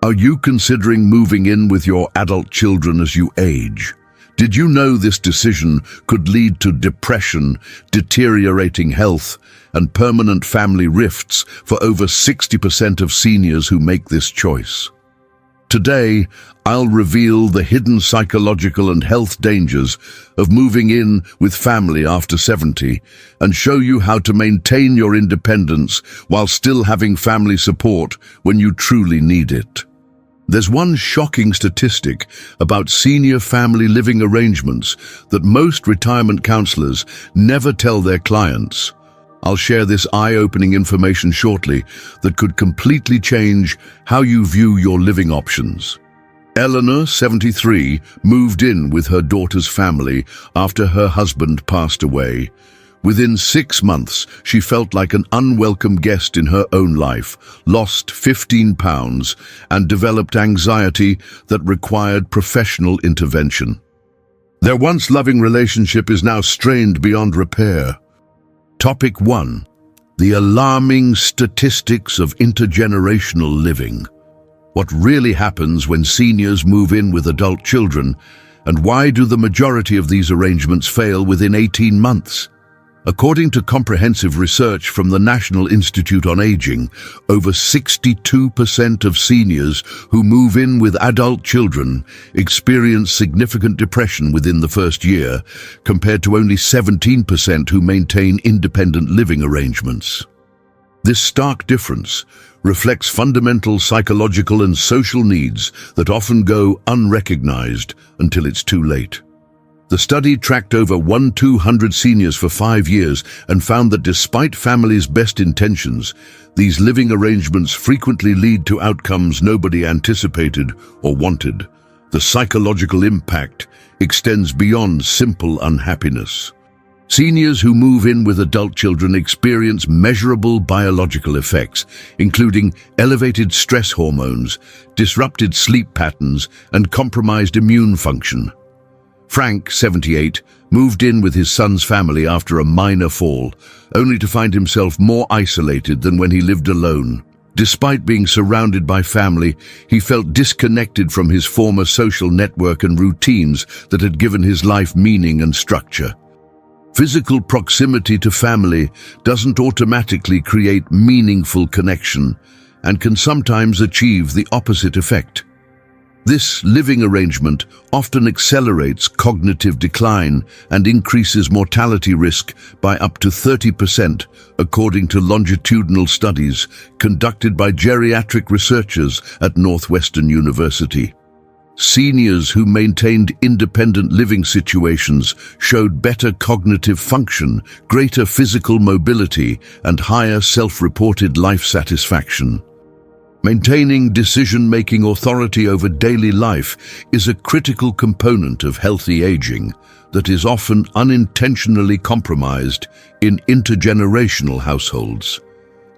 Are you considering moving in with your adult children as you age? Did you know this decision could lead to depression, deteriorating health, and permanent family rifts for over 60% of seniors who make this choice? Today, I'll reveal the hidden psychological and health dangers of moving in with family after 70 and show you how to maintain your independence while still having family support when you truly need it. There's one shocking statistic about senior family living arrangements that most retirement counselors never tell their clients. I'll share this eye-opening information shortly that could completely change how you view your living options. Eleanor, 73, moved in with her daughter's family after her husband passed away. Within 6 months, she felt like an unwelcome guest in her own life, lost 15 pounds, and developed anxiety that required professional intervention. Their once loving relationship is now strained beyond repair. Topic 1. The alarming statistics of intergenerational living. What really happens when seniors move in with adult children, and why do the majority of these arrangements fail within 18 months? According to comprehensive research from the National Institute on Aging, over 62% of seniors who move in with adult children experience significant depression within the first year, compared to only 17% who maintain independent living arrangements. This stark difference reflects fundamental psychological and social needs that often go unrecognized until it's too late. The study tracked over 200 seniors for 5 years and found that despite families' best intentions, these living arrangements frequently lead to outcomes nobody anticipated or wanted. The psychological impact extends beyond simple unhappiness. Seniors who move in with adult children experience measurable biological effects, including elevated stress hormones, disrupted sleep patterns, and compromised immune function. Frank, 78, moved in with his son's family after a minor fall, only to find himself more isolated than when he lived alone. Despite being surrounded by family, he felt disconnected from his former social network and routines that had given his life meaning and structure. Physical proximity to family doesn't automatically create meaningful connection and can sometimes achieve the opposite effect. This living arrangement often accelerates cognitive decline and increases mortality risk by up to 30%, according to longitudinal studies conducted by geriatric researchers at Northwestern University. Seniors who maintained independent living situations showed better cognitive function, greater physical mobility, and higher self-reported life satisfaction. Maintaining decision-making authority over daily life is a critical component of healthy aging that is often unintentionally compromised in intergenerational households.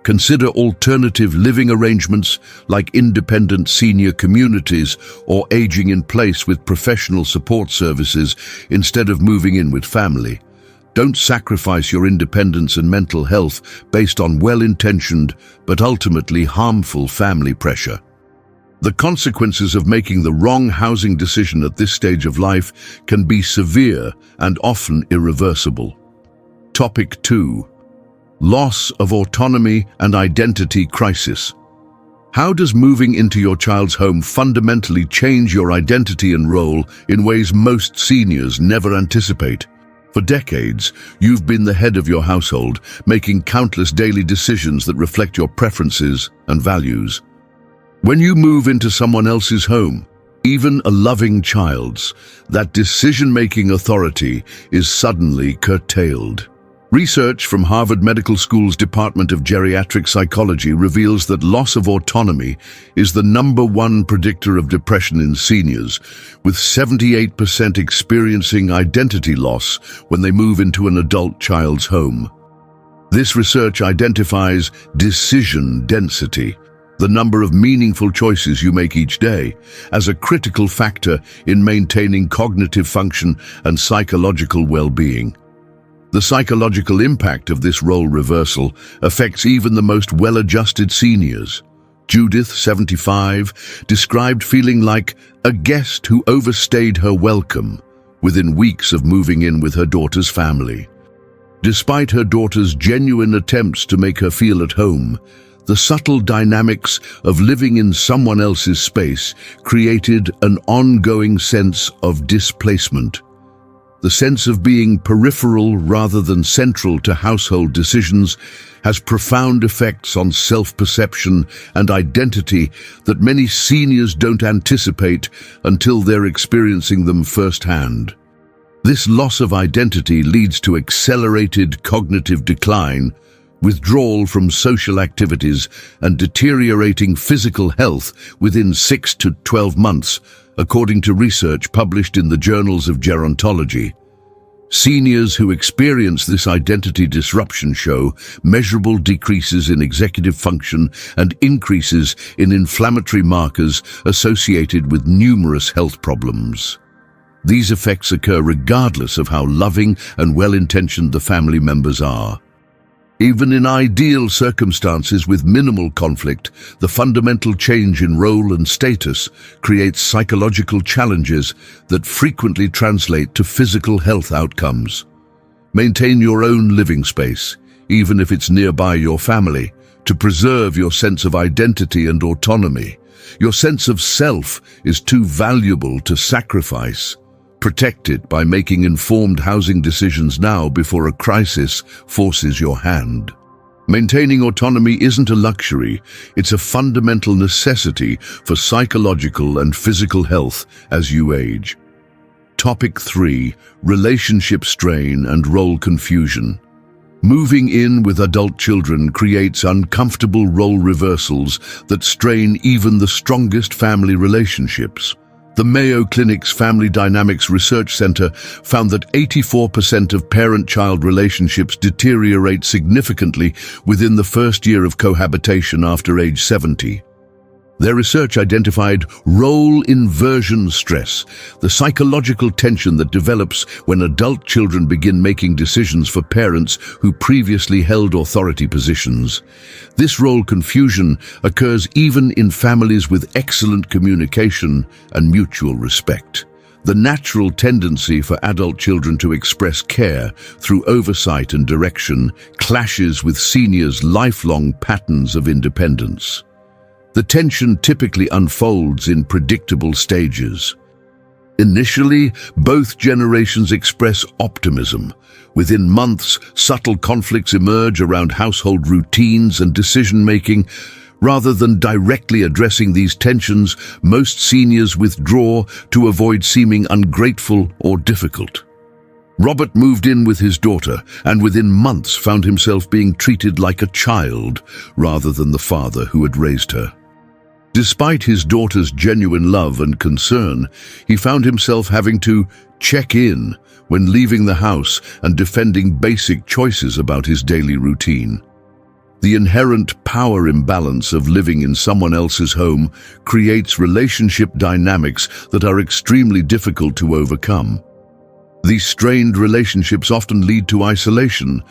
Consider alternative living arrangements like independent senior communities or aging in place with professional support services instead of moving in with family. Don't sacrifice your independence and mental health based on well-intentioned but ultimately harmful family pressure. The consequences of making the wrong housing decision at this stage of life can be severe and often irreversible. Topic 2. Loss of autonomy and identity crisis. How does moving into your child's home fundamentally change your identity and role in ways most seniors never anticipate? For decades, you've been the head of your household, making countless daily decisions that reflect your preferences and values. When you move into someone else's home, even a loving child's, that decision-making authority is suddenly curtailed. Research from Harvard Medical School's Department of Geriatric Psychology reveals that loss of autonomy is the #1 predictor of depression in seniors, with 78% experiencing identity loss when they move into an adult child's home. This research identifies decision density, the number of meaningful choices you make each day, as a critical factor in maintaining cognitive function and psychological well-being. The psychological impact of this role reversal affects even the most well-adjusted seniors. Judith, 75, described feeling like a guest who overstayed her welcome within weeks of moving in with her daughter's family. Despite her daughter's genuine attempts to make her feel at home, the subtle dynamics of living in someone else's space created an ongoing sense of displacement. The sense of being peripheral rather than central to household decisions has profound effects on self-perception and identity that many seniors don't anticipate until they're experiencing them firsthand. This loss of identity leads to accelerated cognitive decline, withdrawal from social activities, and deteriorating physical health within 6 to 12 months, according to research published in the journals of gerontology. Seniors who experience this identity disruption show measurable decreases in executive function and increases in inflammatory markers associated with numerous health problems. These effects occur regardless of how loving and well-intentioned the family members are. Even in ideal circumstances with minimal conflict, the fundamental change in role and status creates psychological challenges that frequently translate to physical health outcomes. Maintain your own living space, even if it's nearby your family, to preserve your sense of identity and autonomy. Your sense of self is too valuable to sacrifice. Protect it by making informed housing decisions now before a crisis forces your hand. Maintaining autonomy isn't a luxury, it's a fundamental necessity for psychological and physical health as you age. Topic 3. Relationship strain and role confusion. Moving in with adult children creates uncomfortable role reversals that strain even the strongest family relationships. The Mayo Clinic's Family Dynamics Research Center found that 84% of parent-child relationships deteriorate significantly within the first year of cohabitation after age 70. Their research identified role inversion stress, the psychological tension that develops when adult children begin making decisions for parents who previously held authority positions. This role confusion occurs even in families with excellent communication and mutual respect. The natural tendency for adult children to express care through oversight and direction clashes with seniors' lifelong patterns of independence. The tension typically unfolds in predictable stages. Initially, both generations express optimism. Within months, subtle conflicts emerge around household routines and decision-making. Rather than directly addressing these tensions, most seniors withdraw to avoid seeming ungrateful or difficult. Robert moved in with his daughter and within months found himself being treated like a child rather than the father who had raised her. Despite his daughter's genuine love and concern, he found himself having to check in when leaving the house and defending basic choices about his daily routine. The inherent power imbalance of living in someone else's home creates relationship dynamics that are extremely difficult to overcome. These strained relationships often lead to isolation,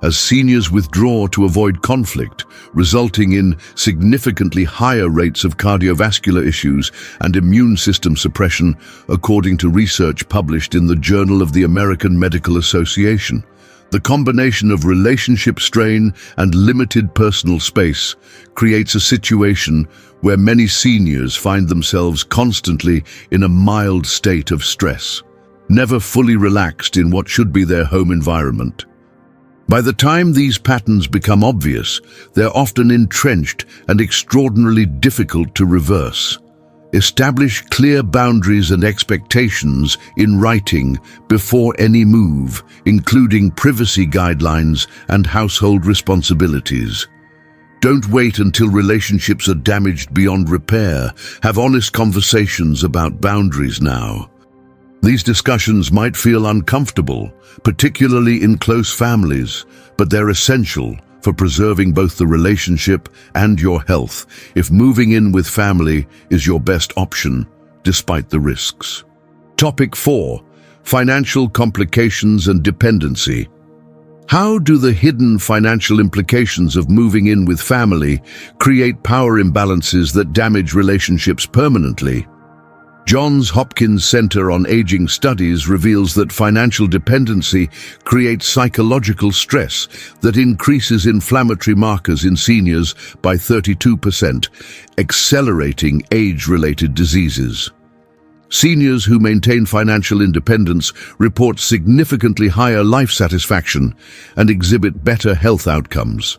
as seniors withdraw to avoid conflict, resulting in significantly higher rates of cardiovascular issues and immune system suppression, according to research published in the Journal of the American Medical Association. The combination of relationship strain and limited personal space creates a situation where many seniors find themselves constantly in a mild state of stress, never fully relaxed in what should be their home environment. By the time these patterns become obvious, they're often entrenched and extraordinarily difficult to reverse. Establish clear boundaries and expectations in writing before any move, including privacy guidelines and household responsibilities. Don't wait until relationships are damaged beyond repair. Have honest conversations about boundaries now. These discussions might feel uncomfortable, particularly in close families, but they're essential for preserving both the relationship and your health if moving in with family is your best option, despite the risks. Topic 4. Financial complications and dependency. How do the hidden financial implications of moving in with family create power imbalances that damage relationships permanently? Johns Hopkins Center on Aging Studies reveals that financial dependency creates psychological stress that increases inflammatory markers in seniors by 32%, accelerating age-related diseases. Seniors who maintain financial independence report significantly higher life satisfaction and exhibit better health outcomes.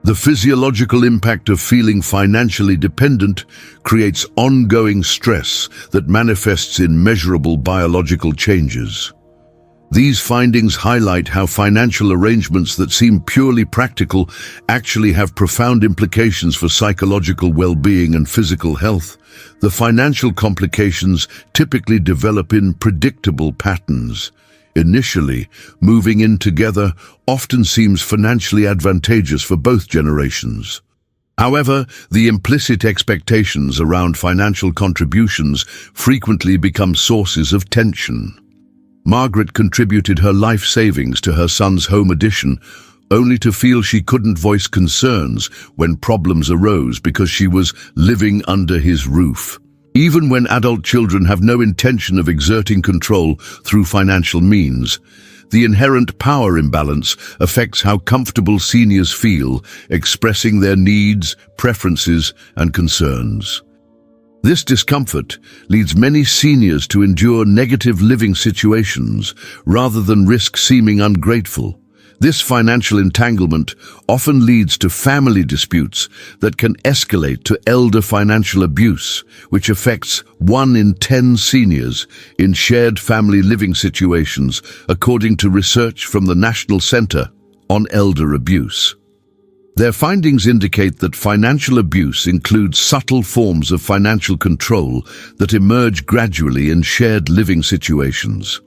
The physiological impact of feeling financially dependent creates ongoing stress that manifests in measurable biological changes. These findings highlight how financial arrangements that seem purely practical actually have profound implications for psychological well-being and physical health. The financial complications typically develop in predictable patterns. Initially, moving in together often seems financially advantageous for both generations. However, the implicit expectations around financial contributions frequently become sources of tension. Margaret contributed her life savings to her son's home addition, only to feel she couldn't voice concerns when problems arose because she was living under his roof. Even when adult children have no intention of exerting control through financial means, the inherent power imbalance affects how comfortable seniors feel expressing their needs, preferences, and concerns. This discomfort leads many seniors to endure negative living situations rather than risk seeming ungrateful. This financial entanglement often leads to family disputes that can escalate to elder financial abuse, which affects 1 in 10 seniors in shared family living situations, according to research from the National Center on Elder Abuse. Their findings indicate that financial abuse includes subtle forms of financial control that emerge gradually in shared living situations.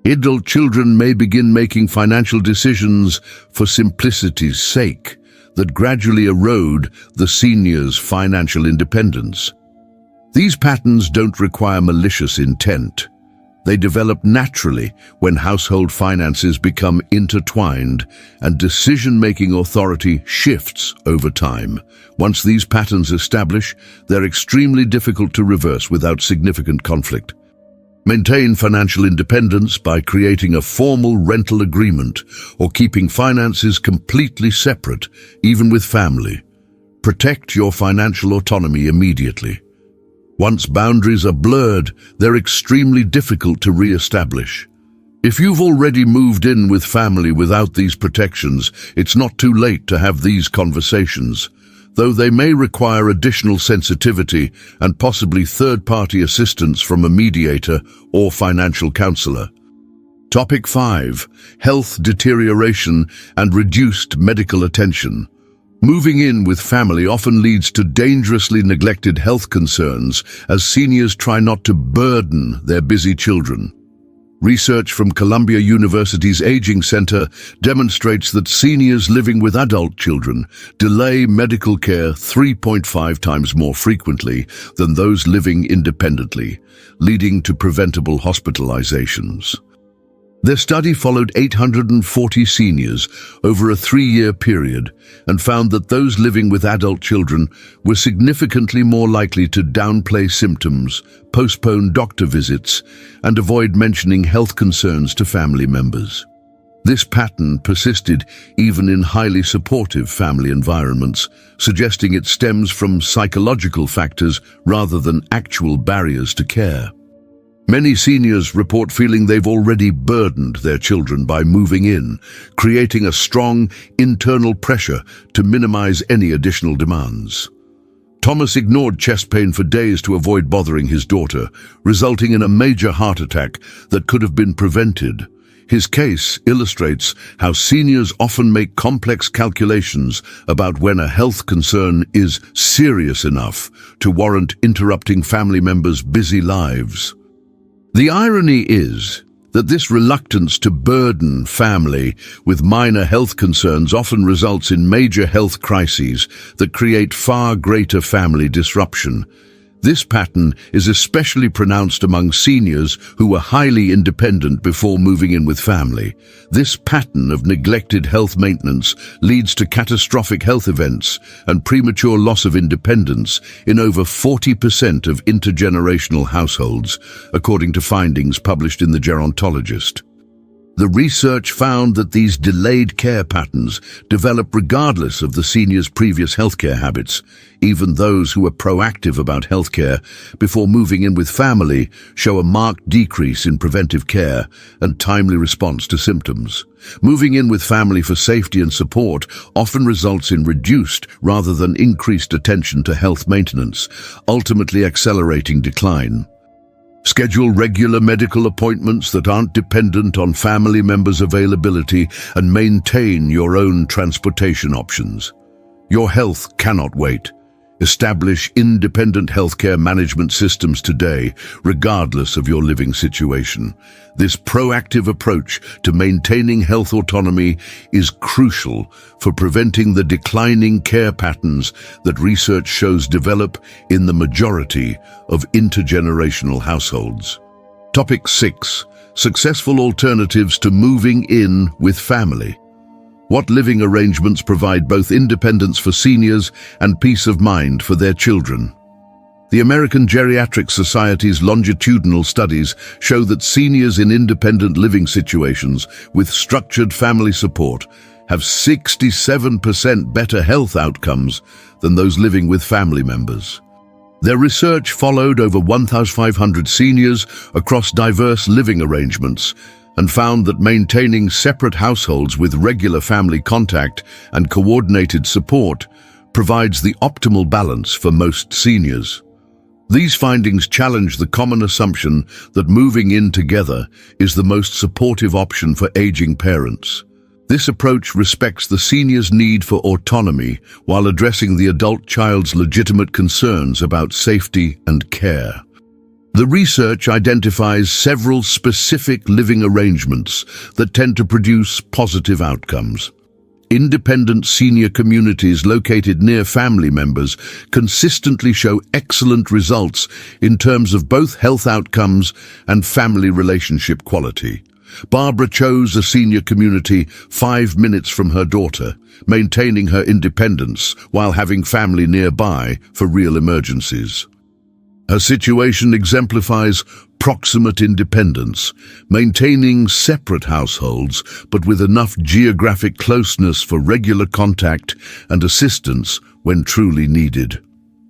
Adult children may begin making financial decisions for simplicity's sake that gradually erode the senior's financial independence. These patterns don't require malicious intent. They develop naturally when household finances become intertwined and decision-making authority shifts over time. Once these patterns establish, they're extremely difficult to reverse without significant conflict. Maintain financial independence by creating a formal rental agreement or keeping finances completely separate, even with family. Protect your financial autonomy immediately. Once boundaries are blurred, they're extremely difficult to re-establish. If you've already moved in with family without these protections, it's not too late to have these conversations, though they may require additional sensitivity and possibly third-party assistance from a mediator or financial counselor. Topic 5. Health deterioration and reduced medical attention. Moving in with family often leads to dangerously neglected health concerns as seniors try not to burden their busy children. Research from Columbia University's Aging Center demonstrates that seniors living with adult children delay medical care 3.5 times more frequently than those living independently, leading to preventable hospitalizations. Their study followed 840 seniors over a 3-year period and found that those living with adult children were significantly more likely to downplay symptoms, postpone doctor visits, and avoid mentioning health concerns to family members. This pattern persisted even in highly supportive family environments, suggesting it stems from psychological factors rather than actual barriers to care. Many seniors report feeling they've already burdened their children by moving in, creating a strong internal pressure to minimize any additional demands. Thomas ignored chest pain for days to avoid bothering his daughter, resulting in a major heart attack that could have been prevented. His case illustrates how seniors often make complex calculations about when a health concern is serious enough to warrant interrupting family members' busy lives. The irony is that this reluctance to burden family with minor health concerns often results in major health crises that create far greater family disruption. This pattern is especially pronounced among seniors who were highly independent before moving in with family. This pattern of neglected health maintenance leads to catastrophic health events and premature loss of independence in over 40% of intergenerational households, according to findings published in the Gerontologist. The research found that these delayed care patterns develop regardless of the senior's previous healthcare habits. Even those who are proactive about healthcare before moving in with family show a marked decrease in preventive care and timely response to symptoms. Moving in with family for safety and support often results in reduced rather than increased attention to health maintenance, ultimately accelerating decline. Schedule regular medical appointments that aren't dependent on family members' availability and maintain your own transportation options. Your health cannot wait. Establish independent healthcare management systems today, regardless of your living situation. This proactive approach to maintaining health autonomy is crucial for preventing the declining care patterns that research shows develop in the majority of intergenerational households. Topic 6. Successful alternatives to moving in with family. What living arrangements provide both independence for seniors and peace of mind for their children? The American Geriatric Society's longitudinal studies show that seniors in independent living situations with structured family support have 67% better health outcomes than those living with family members. Their research followed over 1,500 seniors across diverse living arrangements and found that maintaining separate households with regular family contact and coordinated support provides the optimal balance for most seniors. These findings challenge the common assumption that moving in together is the most supportive option for aging parents. This approach respects the senior's need for autonomy while addressing the adult child's legitimate concerns about safety and care. The research identifies several specific living arrangements that tend to produce positive outcomes. Independent senior communities located near family members consistently show excellent results in terms of both health outcomes and family relationship quality. Barbara chose a senior community 5 minutes from her daughter, maintaining her independence while having family nearby for real emergencies. Her situation exemplifies proximate independence, maintaining separate households but with enough geographic closeness for regular contact and assistance when truly needed.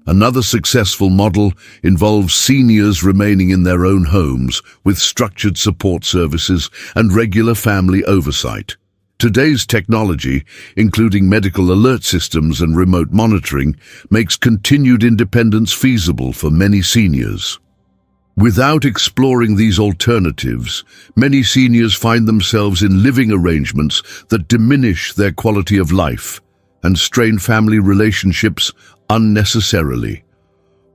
Another successful model involves seniors remaining in their own homes with structured support services and regular family oversight. Today's technology, including medical alert systems and remote monitoring, makes continued independence feasible for many seniors. Without exploring these alternatives, many seniors find themselves in living arrangements that diminish their quality of life and strain family relationships unnecessarily.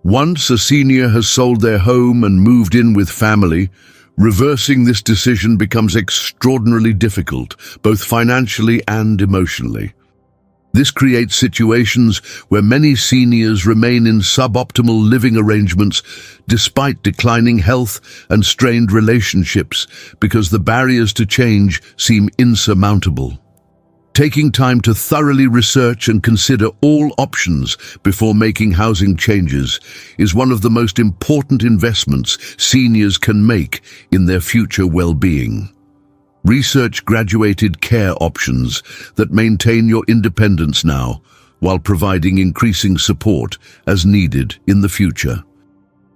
Once a senior has sold their home and moved in with family, reversing this decision becomes extraordinarily difficult, both financially and emotionally. This creates situations where many seniors remain in suboptimal living arrangements despite declining health and strained relationships because the barriers to change seem insurmountable. Taking time to thoroughly research and consider all options before making housing changes is one of the most important investments seniors can make in their future well-being. Research graduated care options that maintain your independence now while providing increasing support as needed in the future.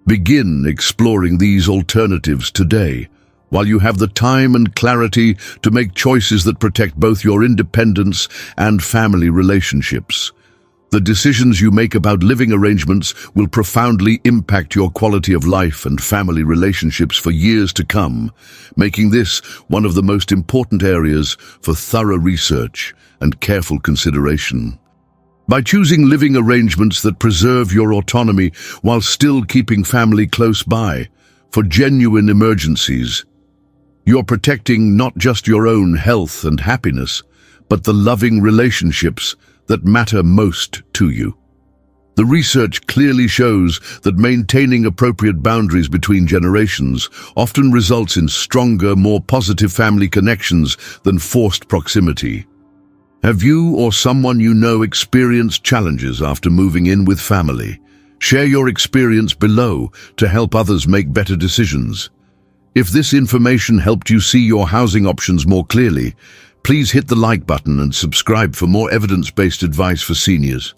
Begin exploring these alternatives today, while you have the time and clarity to make choices that protect both your independence and family relationships. The decisions you make about living arrangements will profoundly impact your quality of life and family relationships for years to come, making this one of the most important areas for thorough research and careful consideration. By choosing living arrangements that preserve your autonomy while still keeping family close by for genuine emergencies, you're protecting not just your own health and happiness, but the loving relationships that matter most to you. The research clearly shows that maintaining appropriate boundaries between generations often results in stronger, more positive family connections than forced proximity. Have you or someone you know experienced challenges after moving in with family? Share your experience below to help others make better decisions. If this information helped you see your housing options more clearly, please hit the like button and subscribe for more evidence-based advice for seniors.